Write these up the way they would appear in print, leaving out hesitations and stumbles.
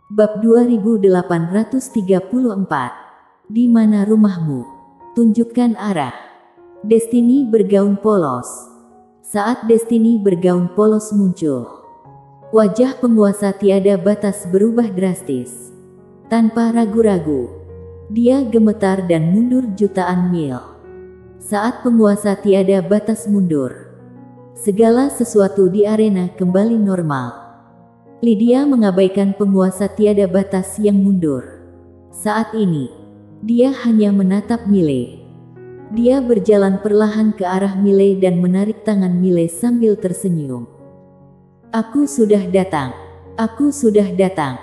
Bab 2834. Di mana rumahmu? Tunjukkan arah. Destiny bergaun polos. Saat Destiny bergaun polos muncul, wajah penguasa tiada batas berubah drastis. Tanpa ragu-ragu, dia gemetar dan mundur jutaan mil. Saat penguasa tiada batas mundur, segala sesuatu di arena kembali normal. Lydia mengabaikan penguasa tiada batas yang mundur. Saat ini, dia hanya menatap Mile. Dia berjalan perlahan ke arah Mile dan menarik tangan Mile sambil tersenyum. Aku sudah datang. Aku sudah datang.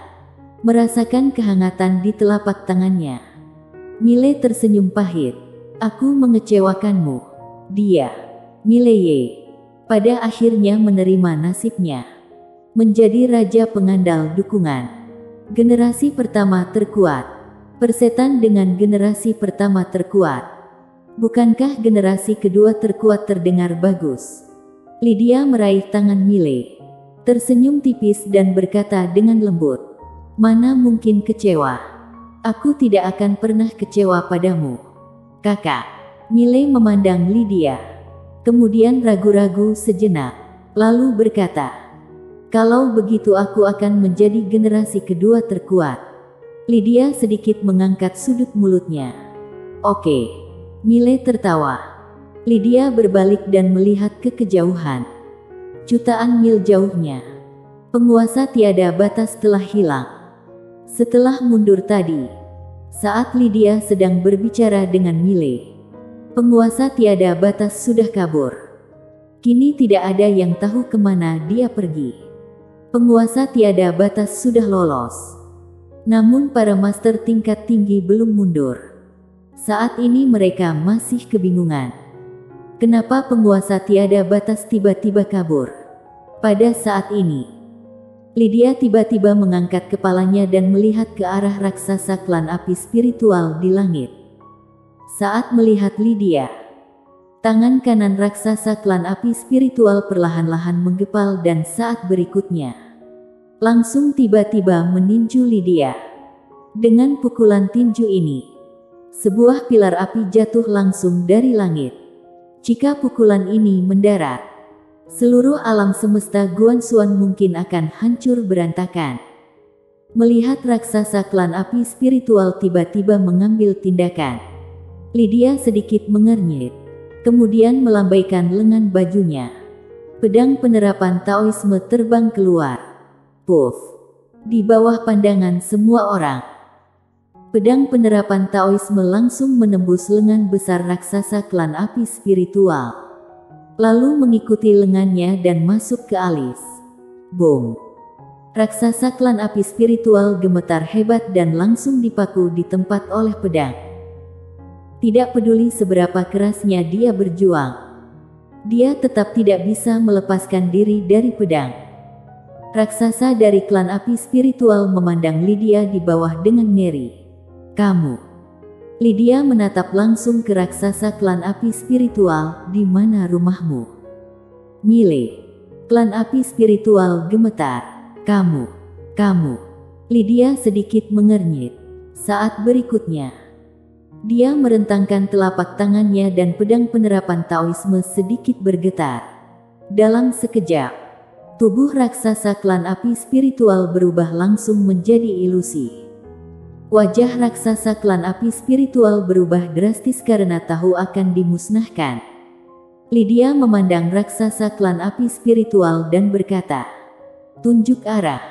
Merasakan kehangatan di telapak tangannya, Mile tersenyum pahit. Aku mengecewakanmu. Dia, Mileye, pada akhirnya menerima nasibnya. Menjadi raja pengandal dukungan. Generasi pertama terkuat. Persetan dengan generasi pertama terkuat. Bukankah generasi kedua terkuat terdengar bagus? Lydia meraih tangan Mile, tersenyum tipis dan berkata dengan lembut, "Mana mungkin kecewa? Aku tidak akan pernah kecewa padamu, kakak." Mile memandang Lydia, kemudian ragu-ragu sejenak, lalu berkata, "Kalau begitu aku akan menjadi generasi kedua terkuat." Lydia sedikit mengangkat sudut mulutnya. "Oke." Mile tertawa. Lydia berbalik dan melihat ke kejauhan. Jutaan mil jauhnya, penguasa tiada batas telah hilang. Setelah mundur tadi, saat Lydia sedang berbicara dengan Mile, penguasa tiada batas sudah kabur. Kini tidak ada yang tahu kemana dia pergi. Penguasa tiada batas sudah lolos. Namun para master tingkat tinggi belum mundur. Saat ini mereka masih kebingungan. Kenapa penguasa tiada batas tiba-tiba kabur? Pada saat ini, Lydia tiba-tiba mengangkat kepalanya dan melihat ke arah raksasa klan api spiritual di langit. Saat melihat Lydia, tangan kanan raksasa klan api spiritual perlahan-lahan menggepal dan saat berikutnya, langsung tiba-tiba meninju Lydia. Dengan pukulan tinju ini, sebuah pilar api jatuh langsung dari langit. Jika pukulan ini mendarat, seluruh alam semesta Guanxuan mungkin akan hancur berantakan. Melihat raksasa klan api spiritual tiba-tiba mengambil tindakan, Lydia sedikit mengernyit, kemudian melambaikan lengan bajunya. Pedang penerapan Taoisme terbang keluar. Puff! Di bawah pandangan semua orang, pedang penerapan Taoisme langsung menembus lengan besar raksasa klan api spiritual, lalu mengikuti lengannya dan masuk ke alis. Boom! Raksasa klan api spiritual gemetar hebat dan langsung dipaku di tempat oleh pedang. Tidak peduli seberapa kerasnya dia berjuang, dia tetap tidak bisa melepaskan diri dari pedang. Raksasa dari klan api spiritual memandang Lydia di bawah dengan ngeri. "Kamu?" Lydia menatap langsung ke raksasa klan api spiritual. "Di mana rumahmu?" Mile, klan api spiritual gemetar. Kamu. Lydia sedikit mengernyit. Saat berikutnya, dia merentangkan telapak tangannya dan pedang penerapan Taoisme sedikit bergetar. Dalam sekejap, tubuh raksasa klan api spiritual berubah langsung menjadi ilusi. Wajah raksasa klan api spiritual berubah drastis karena tahu akan dimusnahkan. Lydia memandang raksasa klan api spiritual dan berkata, "Tunjuk arah."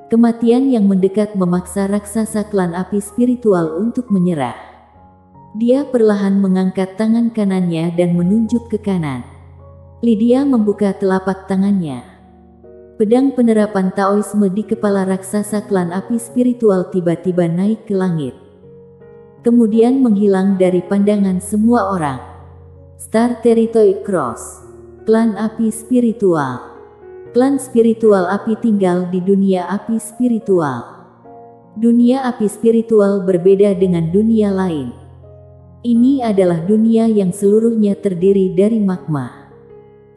Kematian yang mendekat memaksa raksasa klan api spiritual untuk menyerah. Dia perlahan mengangkat tangan kanannya dan menunjuk ke kanan. Lydia membuka telapak tangannya. Pedang penerapan Taoisme di kepala raksasa klan api spiritual tiba-tiba naik ke langit, kemudian menghilang dari pandangan semua orang. Star Territory Cross, klan api spiritual. Klan spiritual api tinggal di dunia api spiritual. Dunia api spiritual berbeda dengan dunia lain. Ini adalah dunia yang seluruhnya terdiri dari magma.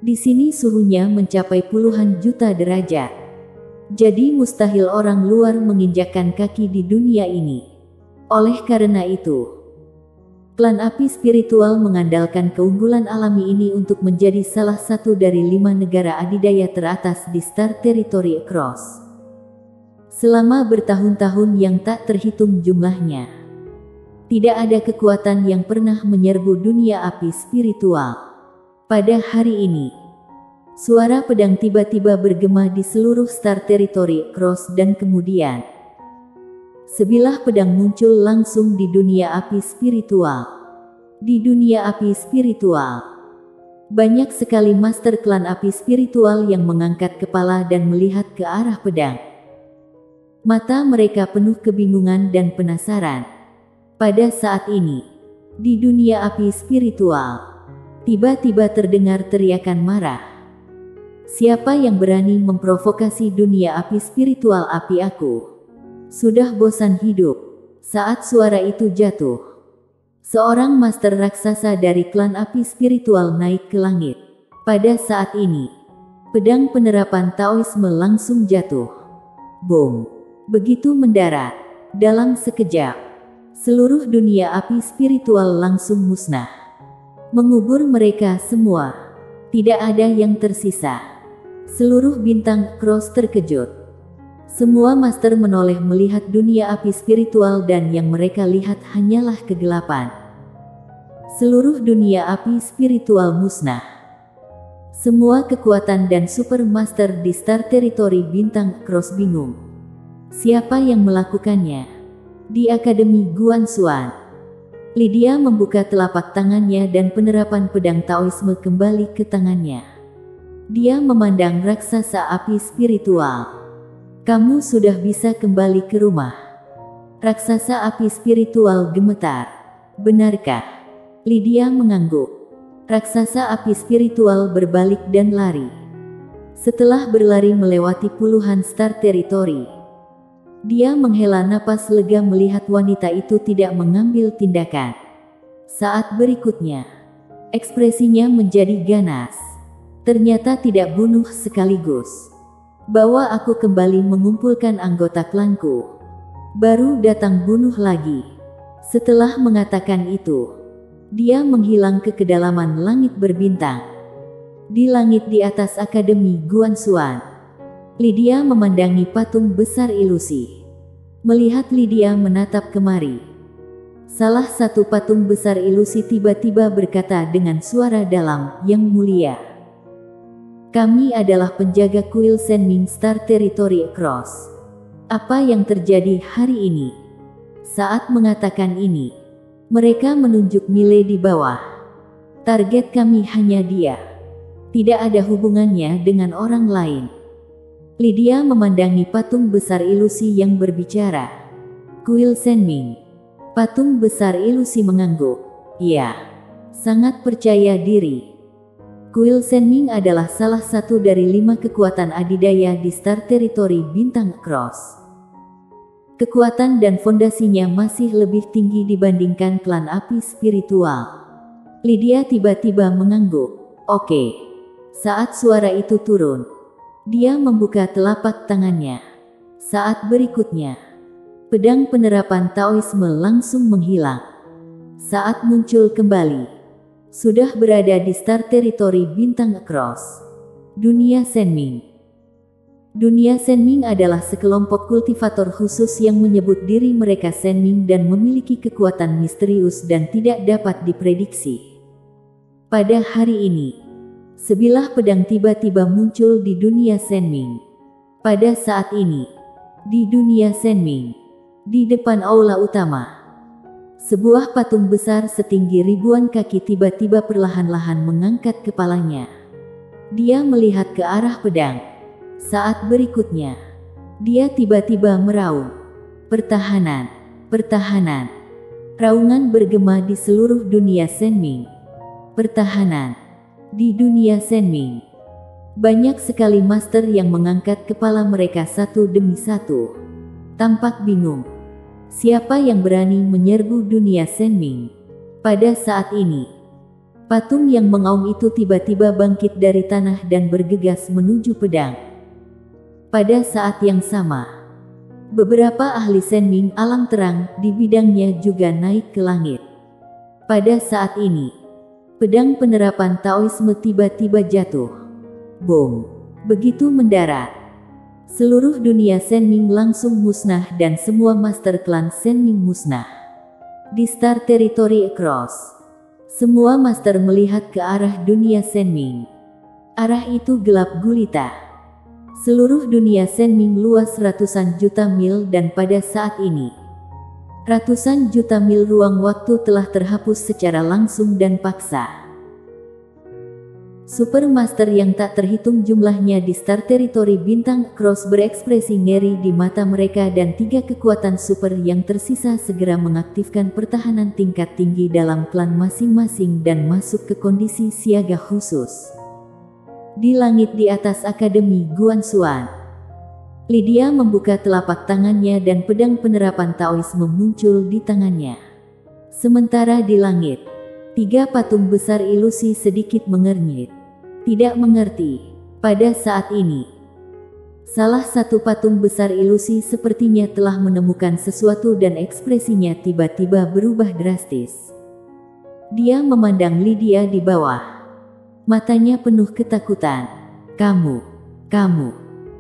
Di sini suhunya mencapai puluhan juta derajat. Jadi mustahil orang luar menginjakkan kaki di dunia ini. Oleh karena itu, klan api spiritual mengandalkan keunggulan alami ini untuk menjadi salah satu dari 5 negara adidaya teratas di Star Territory Across. Selama bertahun-tahun yang tak terhitung jumlahnya, tidak ada kekuatan yang pernah menyerbu dunia api spiritual. Pada hari ini, suara pedang tiba-tiba bergema di seluruh Star Territory Across dan kemudian sebilah pedang muncul langsung di dunia api spiritual. Di dunia api spiritual, banyak sekali master klan api spiritual yang mengangkat kepala dan melihat ke arah pedang. Mata mereka penuh kebingungan dan penasaran. Pada saat ini, di dunia api spiritual, tiba-tiba terdengar teriakan marah. Siapa yang berani memprovokasi dunia api spiritual api aku? Sudah bosan hidup. Saat suara itu jatuh, seorang master raksasa dari klan api spiritual naik ke langit. Pada saat ini, pedang penerapan Taoisme langsung jatuh. Boom! Begitu mendarat, dalam sekejap, seluruh dunia api spiritual langsung musnah. Mengubur mereka semua. Tidak ada yang tersisa. Seluruh bintang cross terkejut. Semua master menoleh melihat dunia api spiritual dan yang mereka lihat hanyalah kegelapan. Seluruh dunia api spiritual musnah. Semua kekuatan dan super master di Star Territory bintang cross bingung. Siapa yang melakukannya? Di Akademi Guanxuan, Lydia membuka telapak tangannya dan penerapan pedang Taoisme kembali ke tangannya. Dia memandang raksasa api spiritual. Kamu sudah bisa kembali ke rumah. Raksasa api spiritual gemetar. Benarkah? Lydia mengangguk. Raksasa api spiritual berbalik dan lari. Setelah berlari melewati puluhan Star Territory, dia menghela napas lega melihat wanita itu tidak mengambil tindakan. Saat berikutnya, ekspresinya menjadi ganas. Ternyata tidak bunuh sekaligus. Bawa aku kembali mengumpulkan anggota klanku. Baru datang bunuh lagi. Setelah mengatakan itu, dia menghilang ke kedalaman langit berbintang. Di langit di atas Akademi Guanxuan, Lydia memandangi patung besar ilusi. Melihat Lydia menatap kemari, salah satu patung besar ilusi tiba-tiba berkata dengan suara dalam, "Yang mulia, kami adalah penjaga kuil Senming Star Territory Across. Apa yang terjadi hari ini?" Saat mengatakan ini, mereka menunjuk Mile di bawah. Target kami hanya dia. Tidak ada hubungannya dengan orang lain. Lydia memandangi patung besar ilusi yang berbicara. Kuil Senming. Patung besar ilusi mengangguk. Ya, sangat percaya diri. Kuil Senming adalah salah satu dari 5 kekuatan adidaya di Star Territory bintang Cross. Kekuatan dan fondasinya masih lebih tinggi dibandingkan klan api spiritual. Lydia tiba-tiba mengangguk. Oke. Saat suara itu turun, dia membuka telapak tangannya. Saat berikutnya, pedang penerapan Taoisme langsung menghilang. Saat muncul kembali, sudah berada di Star Territory bintang Across. Dunia Senming. Dunia Senming adalah sekelompok kultivator khusus yang menyebut diri mereka Senming dan memiliki kekuatan misterius dan tidak dapat diprediksi. Pada hari ini, sebilah pedang tiba-tiba muncul di dunia Senming. Pada saat ini, di dunia Senming, di depan aula utama, sebuah patung besar setinggi ribuan kaki tiba-tiba perlahan-lahan mengangkat kepalanya. Dia melihat ke arah pedang. Saat berikutnya, dia tiba-tiba meraung. Pertahanan, pertahanan. Raungan bergema di seluruh dunia Senming. Pertahanan. Di dunia Senming, banyak sekali master yang mengangkat kepala mereka satu demi satu. Tampak bingung. Siapa yang berani menyerbu dunia Senming? Pada saat ini, patung yang mengaum itu tiba-tiba bangkit dari tanah dan bergegas menuju pedang. Pada saat yang sama, beberapa ahli Senming alam terang di bidangnya juga naik ke langit. Pada saat ini, pedang penerapan Taoisme tiba-tiba jatuh. Boom! Begitu mendarat, seluruh dunia Senming langsung musnah dan semua master klan Senming musnah. Di Star Territory Across, semua master melihat ke arah dunia Senming. Arah itu gelap gulita. Seluruh dunia Senming luas ratusan juta mil dan pada saat ini, ratusan juta mil ruang waktu telah terhapus secara langsung dan paksa. Supermaster yang tak terhitung jumlahnya di Star Territory Bintang Cross berekspresi ngeri di mata mereka dan 3 kekuatan super yang tersisa segera mengaktifkan pertahanan tingkat tinggi dalam klan masing-masing dan masuk ke kondisi siaga khusus. Di langit di atas Akademi Guanxuan, Lydia membuka telapak tangannya dan pedang penerapan Taoisme muncul di tangannya. Sementara di langit, 3 patung besar ilusi sedikit mengernyit. Tidak mengerti. Pada saat ini, salah satu patung besar ilusi sepertinya telah menemukan sesuatu dan ekspresinya tiba-tiba berubah drastis. Dia memandang Lydia di bawah. Matanya penuh ketakutan. Kamu.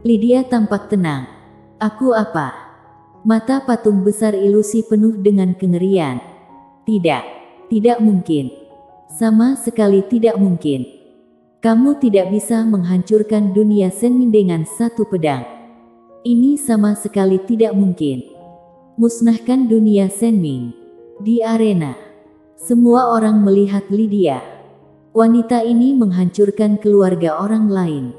Lydia tampak tenang. Aku apa? Mata patung besar ilusi penuh dengan kengerian. Tidak mungkin. Sama sekali tidak mungkin. Kamu tidak bisa menghancurkan dunia Senming dengan satu pedang. Ini sama sekali tidak mungkin. Musnahkan dunia Senming. Di arena, semua orang melihat Lydia. Wanita ini menghancurkan keluarga orang lain.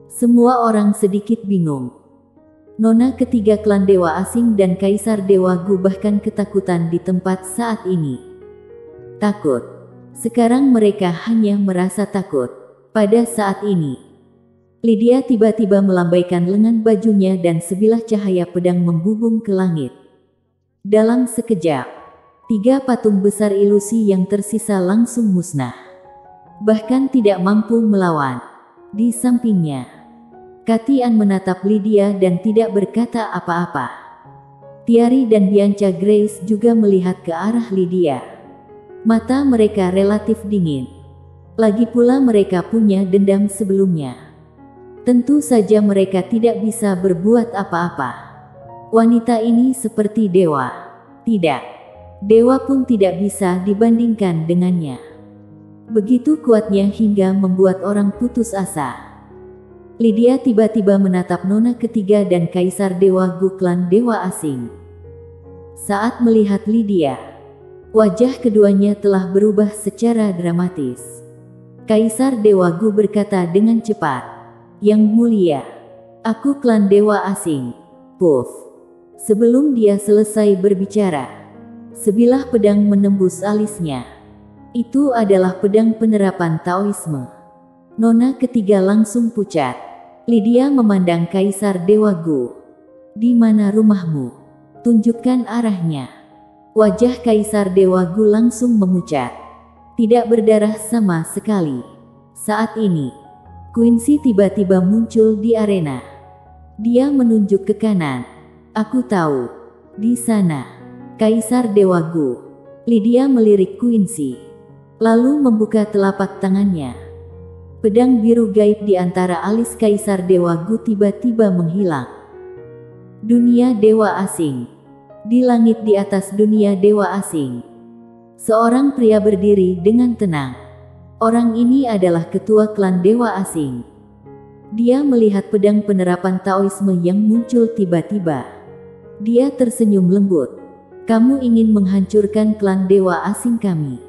Semua orang sedikit bingung. Nona ketiga klan dewa asing dan Kaisar Dewa Gu bahkan ketakutan di tempat saat ini. Takut. Sekarang mereka hanya merasa takut. Pada saat ini, Lydia tiba-tiba melambaikan lengan bajunya dan sebilah cahaya pedang membubung ke langit. Dalam sekejap, 3 patung besar ilusi yang tersisa langsung musnah. Bahkan tidak mampu melawan. Di sampingnya, Katian menatap Lydia dan tidak berkata apa-apa. Tiari dan Bianca Grace juga melihat ke arah Lydia. Mata mereka relatif dingin. Lagi pula mereka punya dendam sebelumnya. Tentu saja mereka tidak bisa berbuat apa-apa. Wanita ini seperti dewa. Tidak. Dewa pun tidak bisa dibandingkan dengannya. Begitu kuatnya hingga membuat orang putus asa. Lydia tiba-tiba menatap Nona ketiga dan Kaisar Dewa Gu klan dewa asing. Saat melihat Lydia, wajah keduanya telah berubah secara dramatis. Kaisar Dewa Gu berkata dengan cepat, "Yang mulia, aku klan dewa asing." Puff. Sebelum dia selesai berbicara, sebilah pedang menembus alisnya. Itu adalah pedang penerapan Taoisme. Nona ketiga langsung pucat. Lydia memandang Kaisar Dewa Gu. "Di mana rumahmu? Tunjukkan arahnya." Wajah Kaisar Dewa Gu langsung memucat. Tidak berdarah sama sekali. Saat ini, Quincy tiba-tiba muncul di arena. Dia menunjuk ke kanan. "Aku tahu. Di sana." Kaisar Dewa Gu. Lydia melirik Quincy, lalu membuka telapak tangannya. Pedang biru gaib di antara alis Kaisar Dewa Gu tiba-tiba menghilang. Dunia dewa asing. Di langit di atas dunia dewa asing, seorang pria berdiri dengan tenang. Orang ini adalah ketua klan dewa asing. Dia melihat pedang penerapan Taoisme yang muncul tiba-tiba. Dia tersenyum lembut. "Kamu ingin menghancurkan klan dewa asing kami?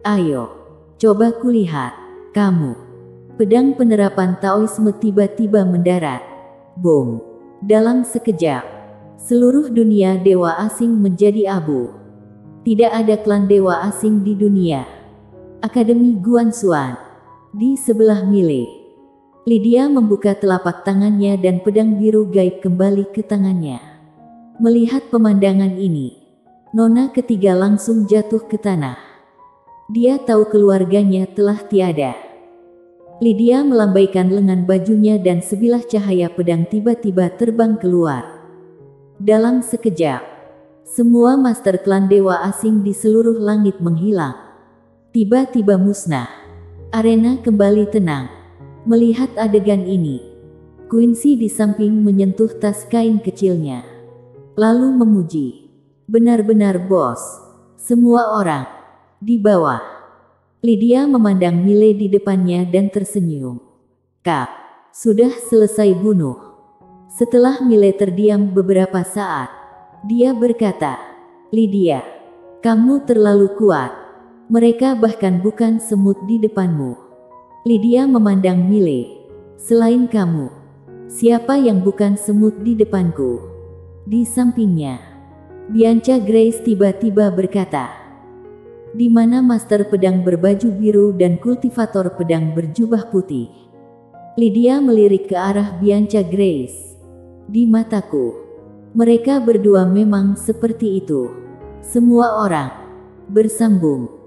Ayo, coba kulihat kamu." Pedang penerapan Taoisme tiba-tiba mendarat. Boom! Dalam sekejap, seluruh dunia dewa asing menjadi abu. Tidak ada klan dewa asing di dunia. Akademi Guanxuan. Di sebelah Mile, Lydia membuka telapak tangannya dan pedang biru gaib kembali ke tangannya. Melihat pemandangan ini, Nona ketiga langsung jatuh ke tanah. Dia tahu keluarganya telah tiada. Lydia melambaikan lengan bajunya dan sebilah cahaya pedang tiba-tiba terbang keluar. Dalam sekejap, semua master klan dewa asing di seluruh langit menghilang. Tiba-tiba musnah. Arena kembali tenang. Melihat adegan ini, Quincy di samping menyentuh tas kain kecilnya. Lalu memuji. Benar-benar bos. Semua orang. Di bawah. Lydia memandang Mile di depannya dan tersenyum. Kak, sudah selesai bunuh. Setelah Mile terdiam beberapa saat, dia berkata, Lydia, kamu terlalu kuat. Mereka bahkan bukan semut di depanmu. Lydia memandang Mile. Selain kamu, siapa yang bukan semut di depanku? Di sampingnya, Bianca Grace tiba-tiba berkata, di mana master pedang berbaju biru dan kultivator pedang berjubah putih. Lydia melirik ke arah Bianca Grace. Di mataku, mereka berdua memang seperti itu. Semua orang bersambung.